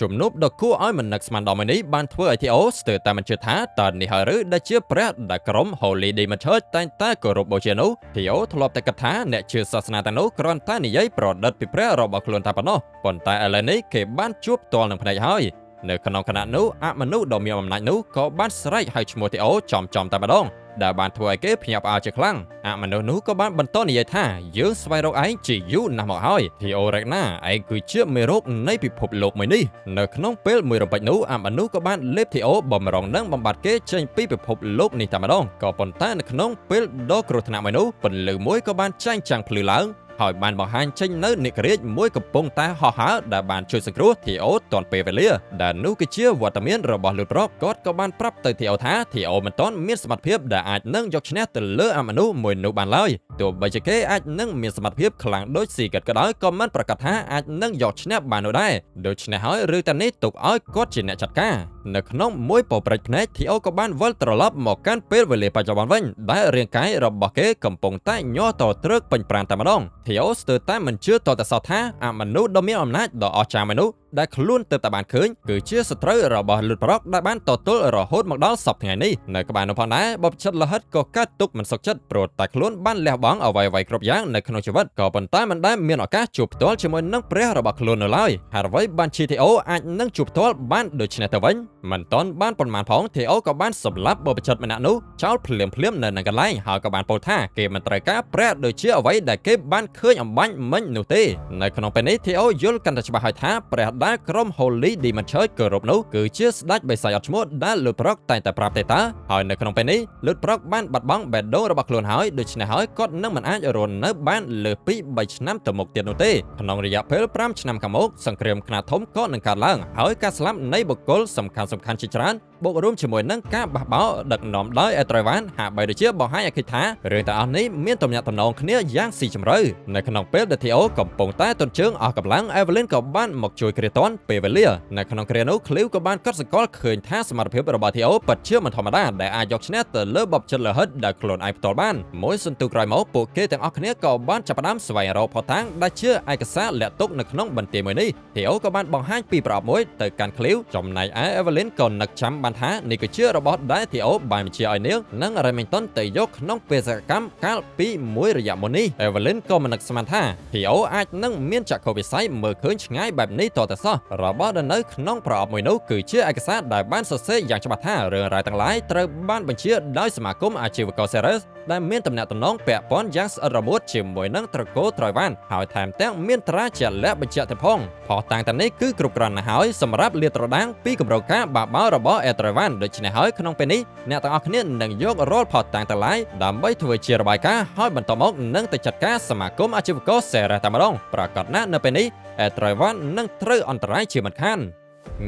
ជំនួបដ៏គួរឲ្យមិននឹកស្មានដល់មួយនេះបានធ្វើឲ្យ TO ស្ទើរតែមិនជឿថាតើនេះហើយឬដែលជាព្រះដែលក្រុម Holy Demon Church តែងតែគោរពបូជានោះ TO ធ្លាប់តែគិតថាអ្នកជឿសាសនាទាំងនោះគ្រាន់តែនិយាយប្រឌិតពីព្រះរបស់ខ្លួនតែប៉ុណ្ណោះប៉ុន្តែឥឡូវនេះគេបានជួបផ្ទាល់នឹងភ្នែកហើយនៅក្នុងគណៈនោះអមនុស្សដ៏មានអំណាចនោះក៏បានស្រែកហៅឈ្មោះ TO ចំតែម្ដងដែលបានធ្វើឲ្យគេភ្ញាក់ផ្អើលជាខ្លាំងអមនុស្សនោះក៏បានបន្តនិយាយថាយើងស្វែងរកឯងជាយូរណាស់មកហើយ TO រែកណាឯងគឺជាមេរោគនៃពិភពលោកមួយនេះនៅក្នុងពេលមួយរំពេចនោះអមនុស្សក៏បានលេប TO បំរុងនឹងបំបត្តិគេចេញពីពិភពលោកនេះតែម្ដងក៏ប៉ុន្តែនៅក្នុងពេលដ៏គ្រោះថ្នាក់មួយនោះពន្លឺមួយក៏បានចែងចាំងភ្លឺឡើងហើយបានបង្ហាញចេញនៅនិករាជមួយកំពុងតែហោះហើរដែលបានជួយសង្គ្រោះ TO ទាន់ពេលវេលាដែលនោះគឺជាវត្តមានរបស់លូតប្រកគាត់ក៏បានប្រាប់ទៅ TO ថា TO មិនទាន់មានសមត្ថភាពដែលអាចនឹងយកឈ្នះទៅលើអមនុស្សមួយនោះបានឡើយទោះបីជាគេអាចនឹងមានសមត្ថភាពខ្លាំងដូចស៊ីកាត់ក៏ដោយក៏មិនប្រកាសថាអាចនឹងយកឈ្នះបាននោះដែរដូច្នេះហើយឬតែនេះទុកឲ្យគាត់ជាអ្នកចាត់ការនៅក្នុងមួយពព្រិចភ្នែក TO ក៏បានវិលត្រឡប់មកកាន់ពេលវេលាបច្ចុប្បន្នវិញដែលរាងកាយរបស់គេកំពុងតែញ័រតទ្រើកពេញប្រាណតែម្ដង TO ស្ទើរតែមិនជឿតតែសោះថាអមនុស្សដ៏មានអំណាចដ៏អស្ចារ្យមួយនោះដែលខ្លួនទើបតែបានឃើញគឺជាសត្រូវរបស់លូតប្រកដែលបានតទល់រហូតមកដល់សពថ្ងៃនេះនៅក្បែរនោះផងដែរបបចិត្តលហិតក៏កើតទុកមិនសុខចិត្តព្រោះតែខ្លួនបានលះបង់អ្វីៗគ្រប់យ៉ាងនៅក្នុងជីវិតក៏ប៉ុន្តែមិនដែលមានឱកាសជួបផ្ទាល់ជាមួយនឹងព្រះរបស់ខ្លួននៅឡើយហើយអ្វីបានជា TO អាចនឹងជួបផ្ទាល់បានដូច្នេះទៅវិញមិនទាន់បានប៉ុន្មានផង TO ក៏បានសម្លាប់បបចិត្តម្នាក់នោះចោលភ្លាមនៅនឹងកន្លែងហើយក៏បានពោលថាគេមិនត្រូវការព្រះដូចជាអ្វីដែលគេបានឃើញអំបញ្ញមិញនោះទេនៅក្នុងពេលនេះ TO យល់កាន់តែច្បាស់ហើយថាព្រះដែលក្រុម Holy Demon Church គោរពនោះគឺជាស្ដេចបិសាចអត់ឈ្មោះដែលលូតប្រកតែងតែប្រាប់ទេតាហើយនៅក្នុងពេលនេះលូតប្រកបានបាត់បង់បេះដូងរបស់ខ្លួនហើយដូច្នេះហើយគាត់នឹងមិនអាចរស់នៅបានលើសពី3ឆ្នាំទៅមុខទៀតនោះទេក្នុងរយៈពេល5ឆ្នាំខាងមុខសង្គ្រាមខ្នាតធំក៏នឹងកើតឡើងហើយការស្លាប់នៃបុគ្គលសំខាន់ជាច្រើនបូករួមជាមួយនឹងការបះបោរដឹកនាំដោយអេត្រៃវ៉ានហាក់បីដូចជាបង្ហាញឲ្យឃើញថារឿងទាំងអស់នេះមានទំនាក់ទំនងគ្នាយ៉ាងស៊ីជម្រៅនៅក្នុងពេលដែល TO កំពុងតែទន់ជើងអស់កម្លាំង Evelyn ក៏បានមកជួយគ្រាទាន់ពេលវេលានៅក្នុងគ្រានោះ Clive ក៏បានកត់សម្គាល់ឃើញថាសមត្ថភាពរបស់ TO ពិតជាមិនធម្មតាដែលអាចយកឈ្នះទៅលើបបចិត្តលហិតដែលខ្លួនឯងផ្ទាល់បានមួយសន្ទុះក្រោយមកពួកគេទាំងអស់គ្នាក៏បានចាប់ផ្ដើមស្វែងរកភស្តុតាងដែលជាឯកសារលាក់ទុកនៅក្នុងបន្ទាយមួយនេះ TO ក៏បានបង្ហាញពីប្រអប់មួយទៅកាន់ Clive ចំណែកឯ Evelyn ក៏នឹកចាំបានថានេះគឺជារបស់ដែល TO បានបញ្ជាឲ្យនាងនិង Remington ទៅយកក្នុងបេសកកម្មកាលពីមួយរយៈមុននេះ Evelyn ក៏មិននឹកស្មានថា TO អាចនឹងមានចក្ខុវិស័យមើលឃើញឆ្ងាយបែបនេះតទៅសោះរបស់ដែលនៅក្នុងប្រអប់មួយនោះគឺជាឯកសារដែលបានសរសេរយ៉ាងច្បាស់ថារឿងរ៉ាវទាំងឡាយត្រូវបានបញ្ជាដោយសមាគមអាជីវករ Ceres ដែលមានទំនាក់ទំនងពាក់ព័ន្ធយ៉ាងស្អិតរមួតជាមួយនឹងត្រកូលត្រយវ៉ានហើយថែមទាំងមានត្រាជាក់លាក់បញ្ជាក់ទៅផងផុសតាំងទាំងនេះគឺគ្រប់គ្រាន់ណាស់ហើយសម្រាប់លាតត្រដាងពីគម្រោងការបះបោររបស់អេត្រយវ៉ានដូច្នេះហើយក្នុងពេលនេះអ្នកទាំងអស់គ្នានឹងយករាល់ផុសតាំងទាំងឡាយដើម្បីធ្វើជារបាយការណ៍ហើយបន្តមកនឹងទៅចាត់ការសមាគមអាជីវករ Ceres តែម្ដងប្រកាសណាស់នៅពេលនេះអេត្រយវ៉ាននឹងត្រូវអន្តរាយជាមិនខាន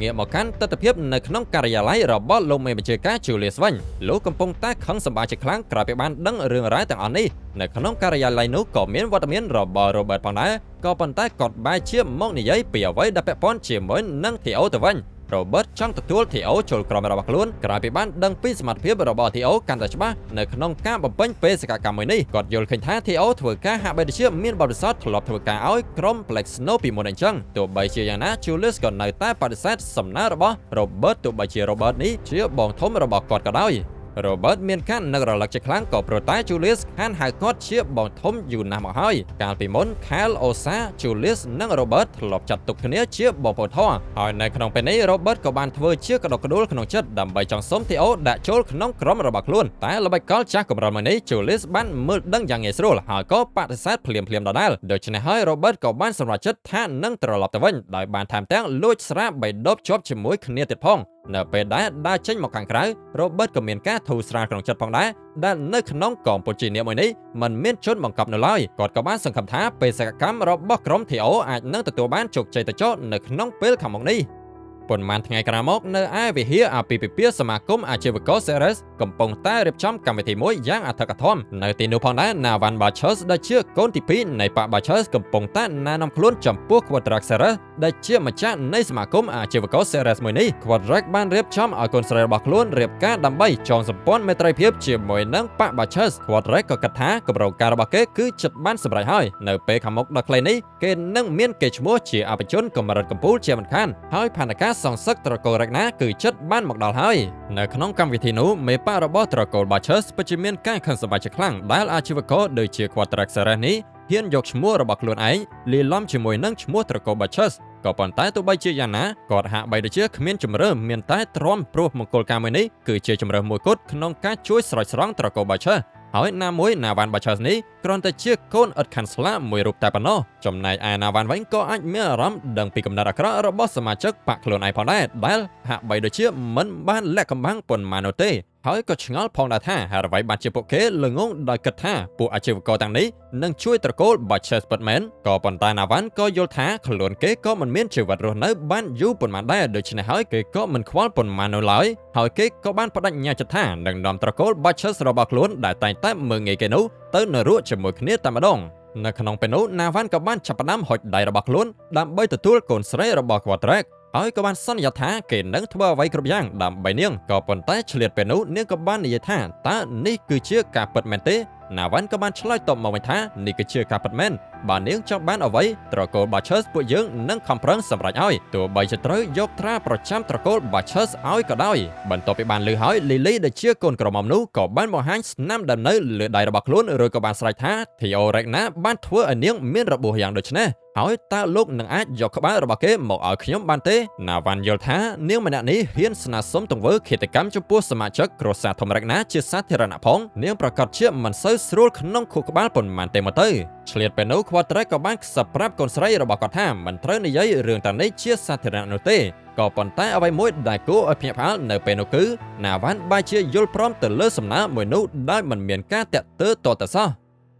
ងាកមកកាន់ទស្សនវិជ្ជានៅក្នុងការិយាល័យរបស់លោកមេបញ្ជាការ Julius វិញលោកកំពុងតែខឹងសម្បាជាខ្លាំងក្រោយពីបានដឹងរឿងរ៉ាវទាំងអស់នេះនៅក្នុងការិយាល័យនោះក៏មានវត្តមានរបស់ Robert ផងដែរក៏ប៉ុន្តែគាត់បែរជាមកនិយាយពីអ្វីដែលពាក់ព័ន្ធជាមួយនឹង TO ទៅវិញRobert ចង់ទទួល TO ចូលក្រុមរបស់ខ្លួនក្រោយពីបានដឹងពីសមត្ថភាពរបស់ TO កាន់តែច្បាស់នៅក្នុងការបំពេញបេសកកម្មមួយនេះគាត់យល់ឃើញថា TO ធ្វើការហាក់បីដូចជាមានបទពិសោធន៍ធ្លាប់ធ្វើការឲ្យក្រុម Black Snow ពីមុនអញ្ចឹងទោះបីជាយ៉ាងណា Julius ក៏នៅតែបដិសេធសំណើរបស់ Robert ទោះបីជា Robert នេះជាបងធំរបស់គាត់ក៏ដោយRobert មានការនឹករលឹកជាខ្លាំងក៏ព្រោះតែ Julius ខានហៅគាត់ជាបងធំយូរណាស់មកហើយកាលពីមុន Kyle Osa Julius និង Robert ធ្លាប់ចាត់ទុកគ្នាជាបងប្អូនធំហើយនៅក្នុងពេលនេះ Robert ក៏បានធ្វើជាក្តុកក្តួលក្នុងចិត្តដើម្បីចង់សុំ TO ដាក់ចូលក្នុងក្រុមរបស់ខ្លួនតែល្បិចកលចាស់កម្រិតមួយនេះ Julius បានមើលដឹងយ៉ាងងាយស្រួលហើយក៏បដិសេធភ្លាមដដែលដូច្នេះហើយ Robert ក៏បានសម្រេចចិត្តថានឹងត្រឡប់ទៅវិញដោយបានថែមទាំងលួចស្រាបបីដប់ជាប់ជាមួយគ្នាទៀតផងនៅពេលដែលដើរចេញមកខាងក្រៅ Robert ក៏មានការធូរស្រាលក្នុងចិត្តផងដែរដែលនៅក្នុងកម្ពុជានេះមួយនេះមិនមានជនបង្កប់នៅឡើយគាត់ក៏បានសង្ឃឹមថាបេសកកម្មរបស់ក្រុម TO អាចនឹងទទួលបានជោគជ័យទៅចោលនៅក្នុងពេលខាងមុខនេះ ប៉ុន្មានថ្ងៃក្រោយមកនៅឯវិហារអាពាហ៍ពិពាហ៍សមាគមអាជីវករ Ceres កំពុងតែរៀបចំកម្មវិធីមួយយ៉ាងអធិកអធមនៅទីនោះផងដែរ Navan Bachers ដែលជាកូនទី2នៃប៉ា Bachers កំពុងតែណែនាំខ្លួនចំពោះ Quadrak Ceres ដែលជាម្ចាស់នៃសមាគមអាជីវករ Ceres មួយនេះ Quadrak បានរៀបចំឲ្យកូនស្រីរបស់ខ្លួនរៀបការដើម្បីចងសម្ព័ន្ធមេត្រីភាពជាមួយនឹងប៉ា Bachers Quadrak ក៏គិតថាគម្រោងការរបស់គេគឺចិត្តបានសម្រេចហើយនៅពេលខាងមុខដ៏ខ្លីនេះគេនឹងមានកេរ្តិ៍ឈ្មោះជាអភិជនកម្រិតកំពូលជាមិនខានហើយផែនការសងសឹកត្រកូលរ៉េកណាគឺចិត្តបានមកដល់ហើយនៅក្នុងកម្មវិធីនោះមេប៉ារបស់ត្រកូល Bachers ពិតជាមានការខឹងសម្បាច់ជាខ្លាំងដែលអាជីវករដូចជា Quadrak Ceres នេះហ៊ានយកឈ្មោះរបស់ខ្លួនឯងលាយឡំជាមួយនឹងឈ្មោះត្រកូល Bachers ក៏ប៉ុន្តែទោះបីជាយ៉ាងណាគាត់ហាក់បីដូចជាគ្មានជំរឿមានតែទ្រាំព្រោះមង្គលការមួយនេះគឺជាជំរឿមួយគត់ក្នុងការជួយស្រោចស្រង់ត្រកូល Bachers ហើយណាមួយ Navan Bachers នេះគ្រាន់តែជាកូនឥតខានស្លាមួយរូបតែប៉ុណ្ណោះចំណែកឯ Navan វិញក៏អាចមានអារម្មណ៍ដឹងពីកំណត់អាក្រក់របស់សមាជិកបកខ្លួនឯងផងដែរដែលហាក់បីដូចជាមិនបានលាក់កំបាំងប៉ុន្មាននោះទេហើយក៏ឆ្ងល់ផងដែរថាហេតុអ្វីបានជាពួកគេល្ងងដោយគិតថាពួកអាជីវករទាំងនេះនឹងជួយត្រកូល Bachers ពិតមែនក៏ប៉ុន្តែ Navan ក៏យល់ថាខ្លួនគេក៏មិនមានជីវិតរស់នៅបានយូរប៉ុន្មានដែរដូច្នេះហើយគេក៏មិនខ្វល់ប៉ុន្មាននោះឡើយហើយគេក៏បានបដិញ្ញាចិត្តថានឹងនាំត្រកូល Bachers របស់ខ្លួនដែលតែងតែមើងងាយគេនោះទៅនរកជាមួយគ្នាតែម្ដងនៅក្នុងពេលនោះ Navan ក៏បានចាប់ផ្ដើមហុចដៃរបស់ខ្លួនដើម្បីទទួលកូនស្រីរបស់ Quadrak ហើយក៏បានសន្យាថាគេនឹងធ្វើអ្វីគ្រប់យ៉ាងដើម្បីនាងក៏ប៉ុន្តែឆ្លៀតពេលនោះនាងក៏បាននិយាយថាតើនេះគឺជាការពិតមែនទេ Navan ក៏បានឆ្លើយតបមកវិញថានេះគឺជាការពិតមែនបើនាងចង់បានអ្វីត្រកូល Bachers ពួកយើងនឹងខំប្រឹងសម្រេចឲ្យទោះបីជាត្រូវយកត្រាប្រចាំត្រកូល Bachers ឲ្យក៏ដោយបន្ទាប់ពីបានលើហើយ Lily ដែលជាកូនក្រមុំនោះក៏បានបង្ហាញស្នាមដំណៅលើដៃរបស់ខ្លួនឬក៏បានស្រែកថា Theo Regna បានធ្វើឲ្យនាងមានរបួសយ៉ាងដូចនេះហើយតើលោកនឹងអាចយកក្បាលរបស់គេមកឲ្យខ្ញុំបានទេ Navan យល់ថានាងម្នាក់នេះហ៊ានស្នើសុំទង្វើឃាតកម្មចំពោះសមាជិកគ្រួសារធំរ៉េកណាជាសាធារណៈផងនាងប្រកាសជាមិនសូវស្រួលក្នុងខួរក្បាលប៉ុន្មានទេមកទៅឆ្លៀតពេលនោះ Quadrak ក៏បានខ្សឹបប្រាប់កូនស្រីរបស់គាត់ថាមិនត្រូវនិយាយរឿងទាំងនេះជាសាធារណៈនោះទេក៏ប៉ុន្តែអ្វីមួយដែលគួរឲ្យភ្ញាក់ផ្អើលនៅពេលនោះគឺ Navan បែរជាយល់ព្រមទៅលើសំណើមួយនោះដោយមិនមានការតាក់ទើតទៅសោះ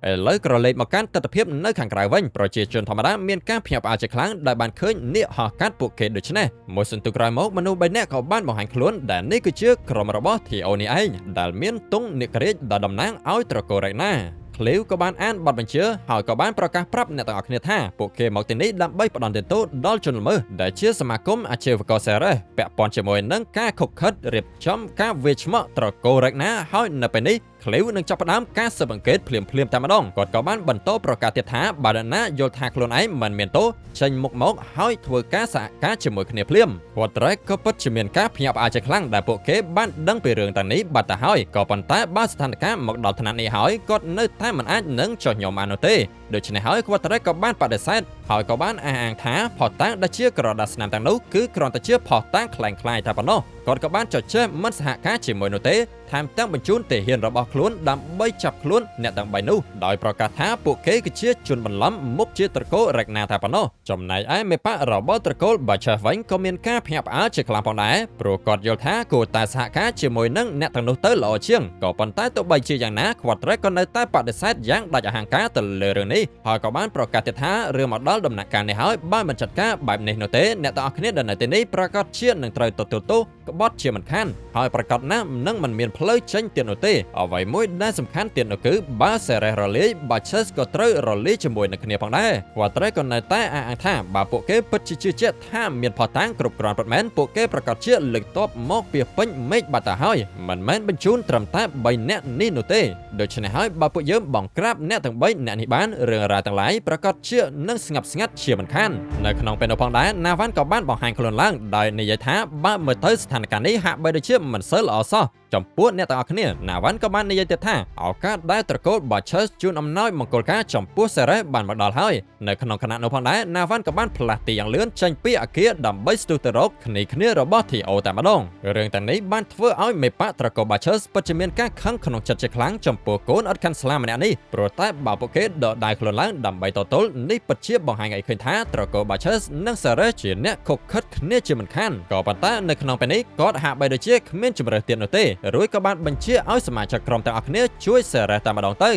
ឥឡូវក្រឡេកមកកាន់ទស្សនវិជ្ជានៅខាងក្រៅវិញប្រជាជនធម្មតាមានការភ្ញាក់ផ្អើលជាខ្លាំងដែលបានឃើញនាគហោះកាត់ពួកគេដូច្នេះមួយសន្ទុះក្រោយមកមនុស្ស3នាក់ក៏បានបង្ហាញខ្លួនដែលនេះគឺជាក្រុមរបស់ Theo នេះឯងដែលមានទង់នាគរាជដែលតំណាងឲ្យត្រកូលរ៉េកណាឃ្លីវក៏បានអានបទបញ្ជាហើយក៏បានប្រកាសប្រាប់អ្នកទាំងអស់គ្នាថាពួកគេមកទីនេះដើម្បីផ្ដន់ទោសដល់ជនល្មើសដែលជាសមាគមអាជីវករ Ceres ពាក់ព័ន្ធជាមួយនឹងការខុបខិតរៀបចំការវាយឆ្មក់ត្រកូលរ៉េកណាហើយនៅពេលនេះឃ្លីវនឹងចាប់ផ្ដើមការស៊ើបអង្កេតភ្លាមៗតែម្ដងគាត់ក៏បានបន្តប្រកាសទៀតថាបើនរណាយល់ថាខ្លួនឯងមិនមានទោសចេញមុខមកហើយធ្វើការសហការជាមួយគ្នាភ្លាម Quadrak ក៏ពិតជាមានការភ្ញាក់ផ្អើលជាខ្លាំងដែលពួកគេបានដឹងពីរឿងទាំងនេះបាត់ទៅហើយក៏ប៉ុន្តែបើស្ថានភាពមកដល់ថ្នាក់នេះហើយគាត់នៅតែមិនអាចនឹងចុះញោមបាននោះទេដូច្នេះហើយ Quadrak ក៏បានបដិសេធហើយក៏បានអះអាងថាផុសតាំងដែលជាក្រដាសស្នាមទាំងនោះគឺគ្រាន់តែជាផុសតាំងคล้ายៗតែប៉ុណ្ណោះគាត់ក៏បានចុចចេះមិនសហការជាមួយនោះទេថែមទាំងបញ្ជូនទាហានរបស់ខ្លួនដើម្បីចាប់ខ្លួនអ្នកទាំង3នោះដោយប្រកាសថាពួកគេគឺជាជនបន្លំមុខជាត្រកូលរ៉េកណាតែប៉ុណ្ណោះចំណែកឯមេប៉ារបស់ត្រកូល Bachers វិញក៏មានការភ្ញាក់ផ្អើលជាខ្លាំងផងដែរព្រោះគាត់យល់ថាគួរតែសហការជាមួយនឹងអ្នកទាំងនោះទៅល្អជាងក៏ប៉ុន្តែទោះបីជាយ៉ាងណា Quadrak ក៏នៅតែបដិសេធយ៉ាងដាច់អហង្ការទៅលើរឿងនេះហើយក៏បានប្រកាសទៀតថារឿងមកដល់ដំណាក់កាលនេះហើយបើមិនចាត់ការបែបនេះនោះទេអ្នកទាំងអស់គ្នាដែលនៅទីនេះប្រកាសជានឹងត្រូវទទួលទោសក្បត់ជាមិនខានហើយប្រកាសណាស់នឹងមិនមានផ្លូវចេញទៀតនោះទេអ្វីមួយដែលសំខាន់ទៀតនោះគឺបើ Ceres រលាយ Bachers ក៏ត្រូវរលាយជាមួយនឹងគ្នាផងដែរ Quadrak ក៏នៅតែអះអាងថាបើពួកគេពិតជាជឿជាក់ថាមានផុសតាំងគ្រប់គ្រាន់ពិតមែនពួកគេប្រកាសជាលើកទ័ពមកពីពេញមេឃបាត់ទៅហើយមិនមែនបញ្ជូនត្រឹមតែ3នាក់នេះនោះទេដូច្នេះហើយបើពួកយើងបង្ក្រាបអ្នកទាំង3អ្នកនេះបានរឿងរ៉ាវទាំងឡាយប្រកាសជានឹងស្ងប់ស្ងាត់ជាមិនខាននៅក្នុងពេលនោះផងដែរ Navan ក៏បានបង្ហាញខ្លួនឡើងដោយនិយាយថាបើមើលទៅស្ថានភាពនេះហាក់បីដូចជាមិនសូវល្អសោះចំពោះអ្នកទាំងអស់គ្នា Navan ក៏បាននិយាយទៀតថាឱកាសដែលត្រកូល Bachers ជូនអំណោយមង្គលការចំពោះ Ceres បានមកដល់ហើយនៅក្នុងគណៈនោះផងដែរ Navan ក៏បានផ្លាស់ទីយ៉ាងលឿនចេញពីអគារដើម្បីស្ទុះទៅរកគ្នារបស់ Theo តែម្ដងរឿងទាំងនេះបានធ្វើឲ្យមេប៉ាត្រកូល Bachers ពិតជាមានការខឹងក្នុងចិត្តជាខ្លាំងចំពោះកូនឥតខាន់ស្លាម្នាក់នេះព្រោះតែបើពួកគេដកដៃខ្លួនឡើងដើម្បីតទល់នេះពិតជាបង្ហាញឲ្យឃើញថាត្រកូល Bachers និង Ceres ជាអ្នកខុបខិតគ្នាជាមិនខានក៏ប៉ុន្តែនៅក្នុងពេលនេះគាត់ហាក់បីដូចជាគ្មានជំរឿទៀតនោះទេរួចក៏បានបញ្ជាឲ្យសមាជិកក្រុមទាំងអស់គ្នាជួយ Ceres តែម្ដងទៅ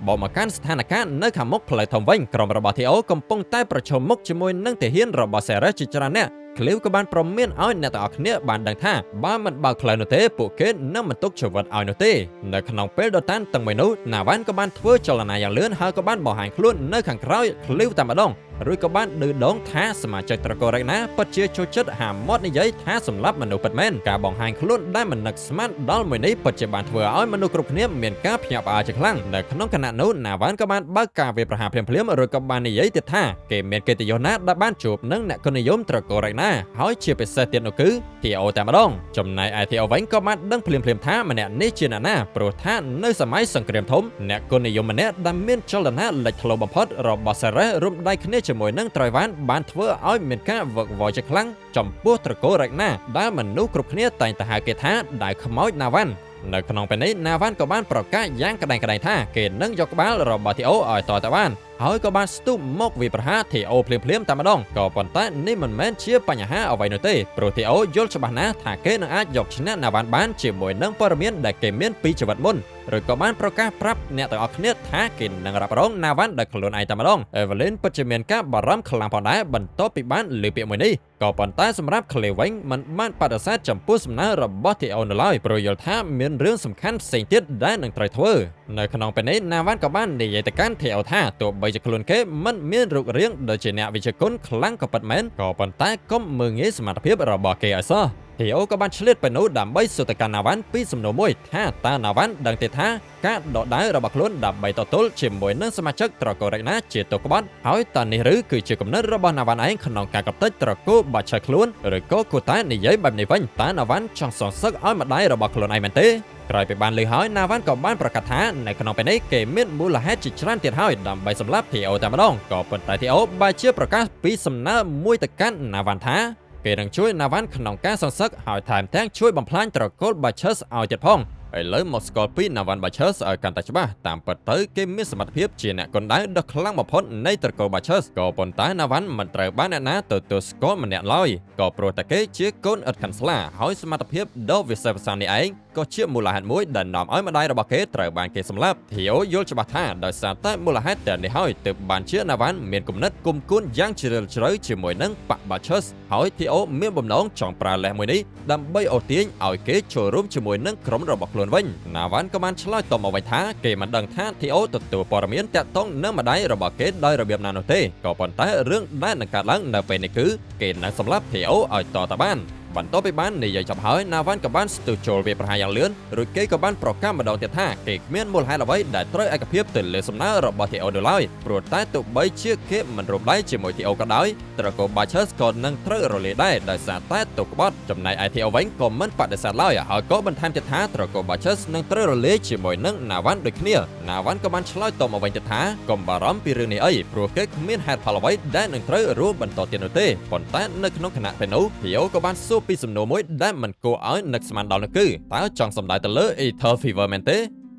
បកមកកាន់ស្ថានភាពនៅខាងមុខផ្លូវធំវិញក្រុមរបស់ Theo កំពុងតែប្រឈមមុខជាមួយនឹងទាហានរបស់ Ceres ជាច្រើនអ្នក ឃ្លាវក៏បានប្រមានឲ្យអ្នកទាំងអស់គ្នាបានដឹងថាបើមិនបើកផ្លូវនោះទេពួកគេនឹងមិនទុកជីវិតឲ្យនោះទេនៅក្នុងពេលដ៏តានទាំងមួយនោះណាវ៉ាន់ក៏បានធ្វើចលនាយ៉ាងលឿនហើយក៏បានបង្ហាញខ្លួននៅខាងក្រោយឃ្លាវតែម្ដងរួចក៏បានឌឺដងថាសមាជិកត្រកូលរ៉េណាពិតជាចូលចិត្តហាមាត់និយាយថាសម្លាប់មនុស្សពិតមែនការបង្ហាញខ្លួនដែលមិននឹកស្មានដល់មួយនេះពិតជាបានធ្វើឲ្យមនុស្សគ្រប់គ្នាមានការភ្ញាក់ផ្អើលជាខ្លាំងនៅក្នុងគណៈនោះណាវ៉ាន់ក៏បានបើកការវាយប្រហារភ្លាមៗរួចក៏បាននិយាយទៀតថាគេមានកិត្តិយសណាស់ដែលបានជួបនឹងអ្នកគុណនិយមត្រកូលរ៉េណាហើយជាពិសេសទៀតនោះគឺធីអូតែម្ដងចំណែកឯធីអូវិញក៏បានដឹងភ្លាមៗថាម្នាក់នេះជាអ្នកណាព្រោះថានៅសម័យសង្គ្រាមធំអ្នកគុណនិយមម្នាក់ដែលមានចលនាលេចធ្លោបំផុតរបស់សារ៉េសរួមដៃគ្នាជាមួយនឹងត្រៃវ៉ាន់បានធ្វើឲ្យមានការវឹកវរជាខ្លាំងចំពោះត្រកូលរ៉េណាដែលមនុស្សគ្រប់គ្នាតែងតែហៅគេថាដៅខ្មោចណាវ៉ាន់នៅក្នុងពេលនេះណាវ៉ាន់ក៏បានប្រកាសយ៉ាងក្តែងក្តែងថាគេនឹងយកក្បាលរបស់ធីអូឲ្យតទៅបានហើយក៏បានស្ទុះមកវាប្រហារធីអូភ្លាមៗតែម្ដងក៏ប៉ុន្តែនេះមិនមែនជាបញ្ហាអ្វីនោះទេព្រោះធីអូយល់ច្បាស់ណាស់ថាគេនឹងអាចយកឈ្នះណាវ៉ាន់បានជាមួយនឹងព័ត៌មានដែលគេមានពីជីវិតមុនឬក៏បានប្រកាសប្រាប់អ្នកទាំងអស់គ្នាថាគេនឹងរ៉ាប់រងណាវ៉ាន់ដោយខ្លួនឯងតែម្ដងអេវ៉ាលីនពិតជាមានការបារម្ភខ្លាំងផងដែរបន្ទាប់ពីបានលើពាក្យមួយនេះក៏ប៉ុន្តែសម្រាប់ឃ្លេវិញមិនបានបដិសេធចំពោះសំណើរបស់ធីអូនៅឡើយព្រោះយល់ថាមានរឿងសំខាន់ផ្សេងទៀតដែលនឹងត្រូវធ្វើនៅក្នុងពេលនេះណាវ៉ាន់ក៏បាននិយាយទៅកាន់ធីអូថាទោះបីជាខ្លួនគេមិនមានរូបរាងដូចជាអ្នកវិជ្ជគុណខ្លាំងក៏ពិតមែនក៏ប៉ុន្តែកុំមើលងាយសមត្ថភាពរបស់គេឲ្យសោះធីអូក៏បានឆ្លៀតទៅនោះដើម្បីសួរទៅកាន់ណាវ៉ាន់ពីសំណួរមួយថាតើណាវ៉ាន់ដឹងទេថាការដកដៅរបស់ខ្លួនដើម្បីតទល់ជាមួយនឹងសមាជិកត្រកូលរ៉េណាជាទុកក្បត់ហើយតើនេះឬគឺជាគំនិតរបស់ណាវ៉ាន់ឯងក្នុងការកប់តិចត្រកូលបាច់ឆើខ្លួនឬក៏គួរតែនិយាយបែបនេះវិញតើណាវ៉ាន់ចង់សងសឹកឲ្យម្ដាយរបស់ខ្លួនឯងមែនទេក្រោយពីបានលើហើយណាវ៉ាន់ក៏បានប្រកាសថានៅក្នុងពេលនេះគេមានមូលហេតុជាច្រើនទៀតហើយដើម្បីសម្លាប់ធីអូតែម្ដងក៏ប៉ុន្តែធីអូបានជាប្រកាសពីសំណើមួយទៅកាន់ណាវ៉ាន់ថាគេនឹងជួយណាវ៉ាន់ក្នុងការសងសឹកហើយថែមទាំងជួយបំផ្លាញត្រកូលបាឆឺសឲ្យទៀតផងឥឡូវមកស្គាល់ពីណាវ៉ាន់បាឆឺសឲ្យកាន់តែច្បាស់តាមពិតទៅគេមានសមត្ថភាពជាអ្នកកណ្ដាលដ៏ខ្លាំងបំផុតនៃត្រកូលបាឆឺសក៏ប៉ុន្តែណាវ៉ាន់មិនត្រូវបានអ្នកណាទទួលស្គាល់ម្នាក់ឡើយក៏ព្រោះតែគេជាកូនឥតខាន់ស្លាហើយសមត្ថភាពដ៏វិសេសវិសាលនេះឯងក៏ជាមូលហេតុមួយដែលនាំឲ្យម្ដាយរបស់គេត្រូវបានគេសម្លាប់ធីអូយល់ច្បាស់ថាដោយសារតែមូលហេតុតែនេះហើយទើបបានជាណាវ៉ាន់មានគំនិតគុំគួនយ៉ាងជ្រាលជ្រៅជាមួយនឹងបាក់បាឆឺសហើយធីអូមានបំណងចង់ប្រើលេសមួយនេះដើម្បីអូសទាញឲ្យគេចូលរួមជាមួយនឹងក្រុមរបស់ខ្លួនវិញណាវ៉ាន់ក៏បានឆ្លើយតបមកវិញថាគេមិនដឹងថាធីអូទទួលព័ត៌មានតាក់ទងនឹងម្ដាយរបស់គេដោយរបៀបណានោះទេក៏ប៉ុន្តែរឿងដែលនឹងកើតឡើងនៅពេលនេះគឺគេនឹងសម្លាប់ធីអូឲ្យតទៅបានបន្ទាប់ពីបាននិយាយចប់ហើយណាវ៉ាន់ក៏បានស្ទុះចូលវាប្រហារយ៉ាងលឿនរួចគេក៏បានប្រកាសម្ដងទៀតថាគេគ្មានមូលហេតុអ្វីដែលត្រូវឯកភាពទៅលើសំណើរបស់ធីអូនៅឡើយព្រោះតែទោះបីជាគេមិនរួមដៃជាមួយធីអូក៏ដោយត្រកូលបាឆឺសក៏នឹងត្រូវរលាយដែរដោយសារតែទុកក្បត់ចំណែកឯធីអូវិញក៏មិនបដិសេធឡើយហើយក៏បន្ថែមទៀតថាត្រកូលបាឆឺសនឹងត្រូវរលាយជាមួយនឹងណាវ៉ាន់ដូចគ្នាណាវ៉ាន់ក៏បានឆ្លើយតបមកវិញទៀតថាកុំបារម្ភពីរឿងនេះអីព្រោះគេគ្មានហេតុផលអ្វីដែលនឹងត្រូវរួមបន្តទៀតនោះទេប៉ុន្តែនៅក្នុងគណៈពេលនោះធីអូក៏បានសួរពីសំណួរមួយដែលមិនគួរឲ្យនឹកស្មានដល់នោះគឺតើចង់សម្ដៅទៅលើ Ether Fever មែនទ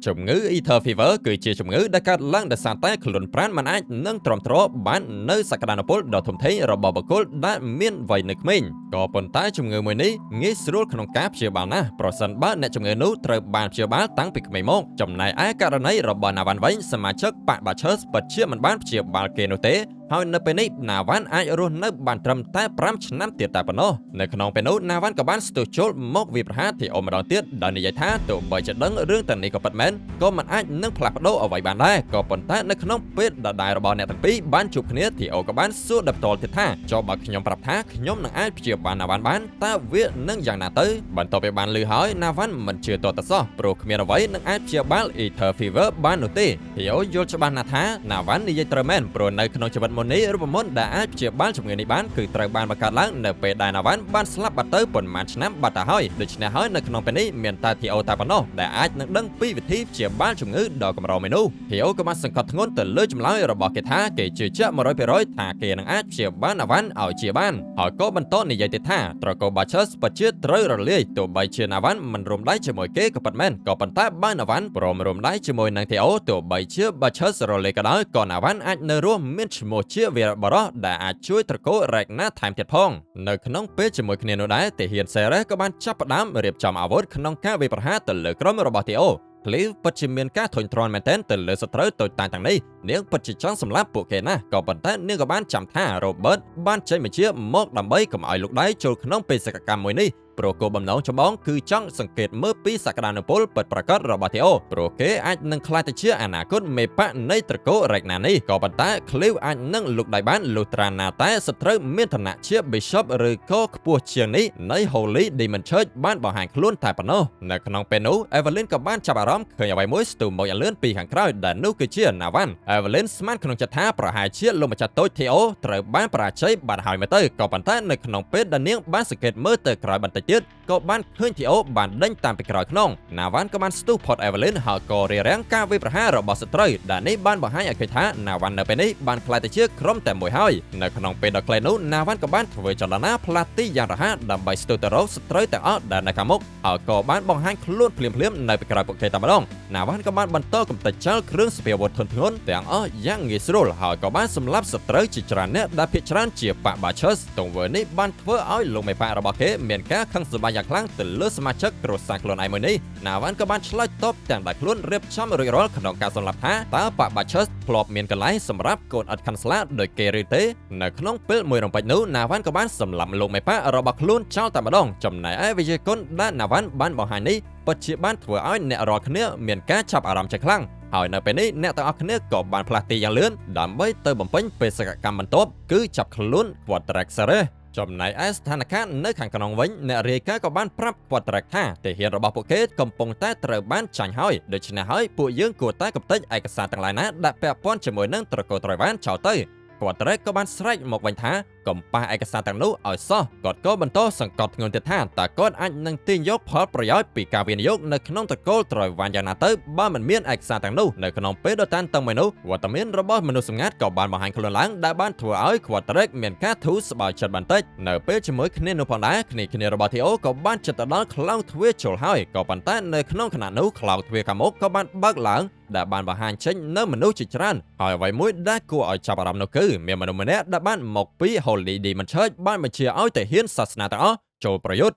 េជំងឺ Ether Fever គឺជាជំងឺដែលកើតឡើងដោយសារតែខ្លួនប្រាណមិនអាចនឹងទ្រាំទ្របាននៅសក្តានុពលដ៏ធំធេងរបស់បុគ្គលដែលមានវ័យនៅក្មេងក៏ប៉ុន្តែជំងឺមួយនេះងាយស្រួលក្នុងការព្យាបាលណាស់ប្រសិនបើអ្នកជំងឺនោះត្រូវបានព្យាបាលតាំងពីក្មេងមកចំណែកឯករណីរបស់ណាវ៉ាន់វិញសមាជិកបាក់បាឆឺសពិតជាមិនបានព្យាបាលគេនោះទេហើយនៅពេលនេះណាវ៉ាន់អាចរស់នៅបានត្រឹមតែ5ឆ្នាំទៀតតែប៉ុណ្ណោះនៅក្នុងពេលនោះណាវ៉ាន់ក៏បានស្ទុះចូលមកវាប្រហារធីអូម្ដងទៀតដោយនិយាយថាទោះបីជាដឹងរឿងទាំងនេះក៏ពិតមែនក៏មិនអាចនឹងផ្លាស់ប្ដូរអ្វីបានដែរក៏ប៉ុន្តែនៅក្នុងពេលដដែលរបស់អ្នកទាំងពីរបានជួបគ្នាធីអូក៏បានសួរដល់ផ្ទាល់ទៀតថាចុះបើខ្ញុំប្រាប់ថាខ្ញុំនឹងអាចព្យាបាលណាវ៉ាន់បានតើវានឹងយ៉ាងណាទៅបន្ទាប់ពីបានឮហើយណាវ៉ាន់មិនជឿទាល់តែសោះព្រោះគ្មានអ្វីនឹងអាចព្យាបាល Ether Fever បាននោះទេធីអូយល់ច្បាស់ណាស់ថាណាវ៉ាន់និយាយត្រូវមែនព្រោះនៅក្នុងជីវិតមុននេះរូបមន្តដែលអាចព្យាបាលជំងឺនេះបានគឺត្រូវបានបង្កើតឡើងនៅពេលដែលណាវ៉ាន់បានស្លាប់បាត់ទៅប៉ុន្មានឆ្នាំបាត់ទៅហើយដូច្នេះហើយនៅក្នុងពេលនេះមានតែធីអូតែប៉ុណ្ណោះដែលអាចនឹងដឹងពីវិធីព្យាបាលជំងឺដ៏កម្រមួយនោះធីអូក៏បានសង្កត់ធ្ងន់ទៅលើចម្លើយរបស់គេថាគេជឿជាក់ 100% ថាគេនឹងអាចព្យាបាលណាវ៉ាន់ឲ្យជាបានហើយក៏បន្តនិយាយទៀតថាត្រកូលបាឆឺសពិតជាត្រូវរលាយទោះបីជាណាវ៉ាន់មិនរួមដៃជាមួយគេក៏ពិតមែនក៏ប៉ុន្តែបើណាវ៉ាន់ព្រមរួមដៃជាមួយនឹងធីអូទោះបីជាបាឆឺសរលាយក៏ដោយក៏ណាវ៉ាន់អាចនៅរស់មានឈ្មោះជាវីរបុរសដែលអាចជួយត្រកូលរ៉េកណាថែមទៀតផងនៅក្នុងពេលជាមួយគ្នានោះដែរទាហានសេរ៉េសក៏បានចាប់ផ្ដើមរៀបចំអាវុធក្នុងការវាយប្រហារទៅលើក្រុមរបស់ធីអូ ឃ្លីវពិតជាមានការធុញទ្រាន់មែនទែនទៅលើសត្រូវតូចតាចទាំងនេះនាងពិតជាចង់សម្លាប់ពួកគេណាស់ក៏ប៉ុន្តែនាងក៏បានចាំថា Robert បានចេញបញ្ជាមកដើម្បីកុំឲ្យលោកដៃចូលក្នុងបេសកកម្មមួយនេះព្រោះគោលបំណងចម្បងគឺចង់សង្កេតមើលពីសក្តានុពលពិតប្រាកដរបស់ធីអូព្រោះគេអាចនឹងខ្លាចទៅជាអនាគតមេបកនៃត្រកូលរ៉េកណានេះក៏ប៉ុន្តែ Clive អាចនឹងលុកដៃបានលុះត្រាណាតែសត្រូវមានឋានៈជា Bishop ឬក៏ខ្ពស់ជាងនេះនៃ Holy Demon Church បានបង្ហាញខ្លួនតែប៉ុណ្ណោះនៅក្នុងពេលនោះ Evelyn ក៏បានចាប់អារម្មណ៍ឃើញអ្វីមួយស្ទុះមកយ៉ាងលឿនពីខាងក្រោយដែលនោះគឺជា Navan Evelyn ស្មានក្នុងចិត្តថាប្រហែលជាលោកម្ចាស់តូច Theo ត្រូវបានបរាជ័យបាត់ហើយមើលទៅក៏ប៉ុន្តែនៅក្នុងពេលដែលនាងបានសង្កេតមើលទៅក្រោយបន្តិចទៀតក៏បានឃើញ Theo បានដេញតាមពីក្រោយខ្នង Navan ក៏បានស្ទុះផុត Evelyn ហើយក៏រារាំងការវាយប្រហាររបស់សត្រូវដែលនេះបានបង្ហាញឲ្យឃើញថា Navan នៅពេលនេះបានក្លាយទៅជាក្រុមតែមួយហើយនៅក្នុងពេលដ៏ខ្លីនោះ Navan ក៏បានធ្វើចលនាផ្លាស់ទីយ៉ាងរហ័សដើម្បីស្ទុះទៅរកសត្រូវទាំងអស់ដែលនៅខាងមុខហើយក៏បានបង្ហាញខ្លួនភ្លាមៗនៅពីក្រោយពួកគេតែម្ដង Navan ក៏បានបន្តកំទេចចោលគ្រឿងសព្វាវុធធនធ្ងន់ទាំងអស់យ៉ាងងាយស្រួលហើយក៏បានសម្លាប់សត្រូវជាច្រើនអ្នកដែលភាគច្រើនជាបក Bachus ទង្វើនេះបានធ្វើឲ្យលោកមេបករបស់គេមានការខឹងសម្បារយ៉ាងខ្លាំងទៅលើសមាជិកគ្រួសារខ្លួនឯងមួយនេះ Navan ក៏បានឆ្លើយតបទាំងដែលខ្លួនរៀបចំរួចរាល់ក្នុងការសម្លាប់ថាតើបក Bachus ធ្លាប់មានកន្លែងសម្រាប់កូនឥតខាន់ស្លាដោយគេឬទេនៅក្នុងពេលមួយរំពេចនោះ Navan ក៏បានសម្លាប់លោកមេបករបស់ខ្លួនចោលតែម្ដងចំណែកឯវិជាគុណដែល Navan បានបង្ហាញនេះពិតជាបានធ្វើឲ្យអ្នករាល់គ្នាមានការចាប់អារម្មណ៍ជាខ្លាំងហើយនៅពេលនេះអ្នកទាំងអស់គ្នាក៏បានផ្លាស់ទីយ៉ាងលឿនដើម្បីទៅបំពេញបេសកកម្មបន្ទាប់គឺចាប់ខ្លួន Quadrax Serre ចំណែកឯស្ថានភាពនៅខាងក្នុងវិញអ្នករាយការណ៍ក៏បានប្រាប់ Quadrax ថាទាហានរបស់ពួកគេកំពុងតែត្រូវបានចាញ់ហើយដូច្នេះហើយពួកយើងគួរតែកំទេចឯកសារទាំងឡាយណាដែលពាក់ព័ន្ធជាមួយនឹងត្រកូលត្រយវ៉ានចោលទៅ Quadrax ក៏បានស្រែកមកវិញថាកុំប៉ះឯកសារទាំងនោះឲ្យសោះគាត់ក៏បន្តសង្កត់ធ្ងន់ទៀតថាតើគាត់អាចនឹងទាញយកផលប្រយោជន៍ពីការវិនិយោគនៅក្នុងត្រកូលត្រយវ៉ានយ៉ាងណាទៅបើមិនមានឯកសារទាំងនោះនៅក្នុងពេលដ៏តានតឹងមួយនោះវត្តមានរបស់មនុស្សសម្ងាត់ក៏បានបង្ហាញខ្លួនឡើងដែលបានធ្វើឲ្យ Quadrax មានការធូរស្បើយចិត្តបន្តិចនៅពេលជាមួយគ្នានោះផងដែរគ្នារបស់ Theo ក៏បានចិត្តទៅដល់ខ្លោងទ្វារចូលហើយក៏ប៉ុន្តែនៅក្នុងខណៈនោះខ្លោងទ្វារខាងមុខក៏បានបើកឡើងដែលបានបង្ហាញចេញនៅមនុស្សជាច្រើនហើយអ្វីមួយដែលគួរឲ្យចាប់អារម្មណ៍នោះគឺមានមនុស្សម្នាក់ដែលបានមកពី Holy Demon Church បានបញ្ជាឲ្យទាហានសាសនាទាំងអស់ចូលប្រយុទ្ធ